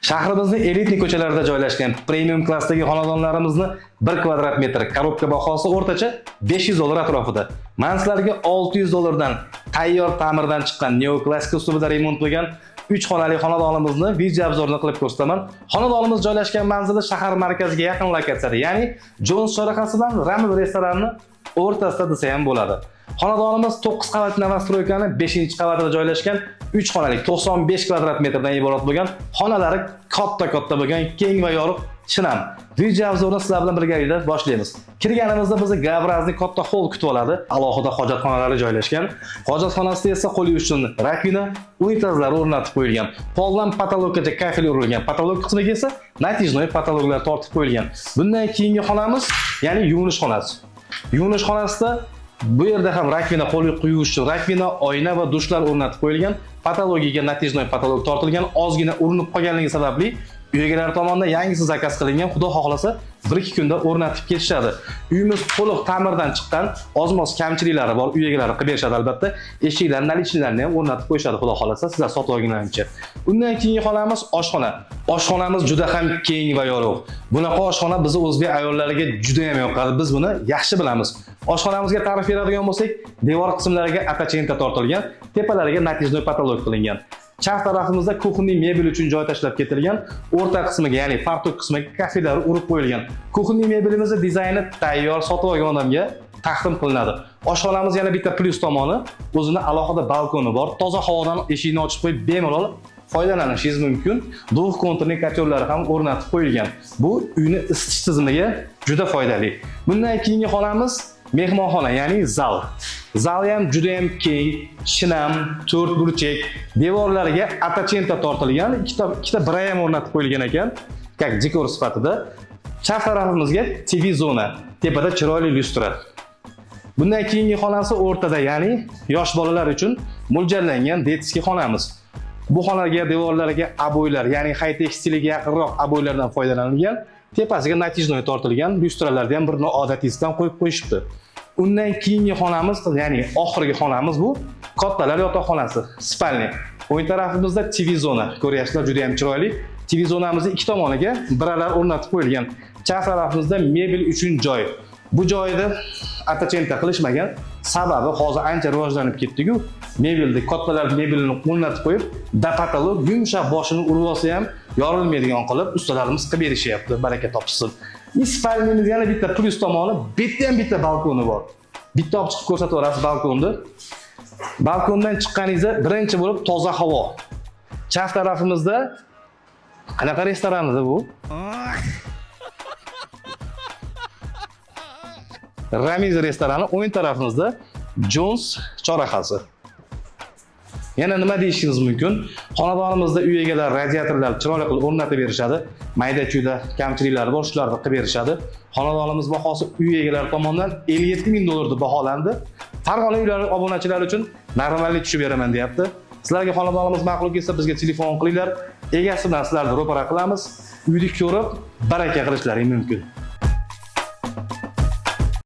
Shahrimizning elitli ko'chalarida joylashgan premium klassdagi xonadonlarimizni 1 kvadrat metr korobka bahosi o'rtacha $500 atrofida. Men sizlarga $600 dan tayyor ta'mirdan chiqqan neoklassik uslubida remont bo'lgan 3 xonali xonadonimizni video obzorini qilib ko'rsataman. Xonadonimiz joylashgan manzili shahar markaziga yaqin lokatsiyada, ya'ni Jones chorrahasidan Ramil restoranini o'rtasida desa ham bo'ladi. Xonadonimiz 9 qavatli novostroykaning 5-qavatida joylashgan 3 xonali 95 kvadrat metrdan iborat bo'lgan, xonalari katta bo'lgan, keng va yorug' shinam. Video obzorini sizlar bilan birgalikda boshlaymiz. Kirganimizda bizni gabrazli katta hol kutib oladi. Alohida hojatxonalari joylashgan. Hojatxonasida esa qo'l yuvish uchun rakvina, unitazlari o'rnatib qo'yilgan. Poldan patologgacha kafel urilgan. Patolog qismiga esa natijnoy patologlar tortib qo'yilgan. Bundan keyingi xonamiz, ya'ni yuvinish xonasi. Yuvinish xonasida bu yerda ham rakvina, qo'l yuvish uchun rakvina, oyna va dushlar o'rnatib qo'yilgan. Patologiyaga natijnoy patolog tortilgan, ozgina urinib qolganligi sababli uy egalari tomonidan yangisi zakaz qilingan, xudo xohlasa 1-2 kunda o'rnatib ketishadi. Uyimiz to'liq ta'mirdan chiqqan, ozmoz kamchiliklari bor, uy egalari qilib berishadi albatta. Eshiklarni, nalichlarni ham o'rnatib qo'yishadi, xudo xohlasa sizlar sotib olgunlaricha. Undan keyingi xonamiz oshxona. Oshxonamiz juda ham keng va yorug'. Bunaqa oshxona bizni o'zbek ayollariga juda ham yoqadi. Biz buni yaxshi bilamiz. Oshxonamizga ta'rif beradigan bo'lsak, devor qismlariga atachenta tortilgan, tepalariga natijnoy patolog qilingan. Chap tarafimizda kuxonning mebel uchun joy tashlab ketilgan, o'rta qismiga, ya'ni fartuq qismiga kafelar urib qo'yilgan. Kuxonning mebelimizni dizayni tayyor sotib olgan odamga taqdim qilinadi. Oshxonamiz yana bitta plyus tomoni, o'zini alohida balkoni bor. Toza havodan eshikni ochib qo'yib bemalol foydalanishingiz mumkin. Duv konturli kotyorlari ham o'rnatib qo'yilgan. Bu uyni isitish tizimiga juda foydali. Bundan keyingi xonamiz mehmonxona, ya'ni zal. Zal ham juda ham keng, shinam, 4 burchak, devorlariga atachenta tortilgan, ikkita bira ham o'rnatib qo'yilgan ekan, как dekor sifatida. Chap tarafimizga TV zona, tepada chiroyli lyustra. Bundan keyingi xonasi o'rtada, ya'ni yosh bolalar uchun mo'ljallangan detskiy xonamiz. Bu xonaga devorlariga aboylar, ya'ni high-tech stiliga yaqinroq aboylardan foydalanilgan, tepasiga natijnoy tortilgan, lyustralarni ham bir noodatiysdan qo'yib qo'yishibdi. Undan keyingi xonamiz, ya'ni oxirgi xonamiz bu kattalar yotoqxonasi, spalni. O'ng tarafimizda TV zona, ko'ryapsizlar, juda ham chiroyli. TV zonamizning ikki tomoniga biralar o'rnatib qo'yilgan. Chap tarafimizda mebel uchun joy. Bu joyda atachenta qilishmagan, sababi hozir ancha rivojlanib ketdi-ku, mebelni, kattalar mebelini o'rnatib qo'yib, patolog yumshoq boshini urib olsa ham yorilmaydigan qilib ustalarimiz qilib berishyapti, baraka topsin. Spalnimiz yana bitta plyus tomoni, bitta balkoni bor. Bitta olib chiqib ko'rsatib berasiz balkonni. Balkondan chiqqaningizda birinchi bo'lib toza havo. Chap tarafimizda qanaqa restoran edi bu? Ramiz restorani, o'ng tarafimizda Jones chorrahasi. Yana nima deyishingiz mumkin? Xonadonimizda uy egalari radiatorlar chiroyli qilib o'rnatib berishadi. Mayda-chuyda kamchiliklari bor, shularni qilib berishadi. Xonadonimiz bahosi uy egalari tomonidan $57,000 deb baholandi. Farg'ona uylari obunachilari uchun normallik tushib beraman deyapti. Sizlarga xonadonimiz ma'qul kelsa bizga telefon qilinglar. Egasi bilan sizlarni ro'para qilamiz. Uyni ko'rib baraka qilishlaring mumkin.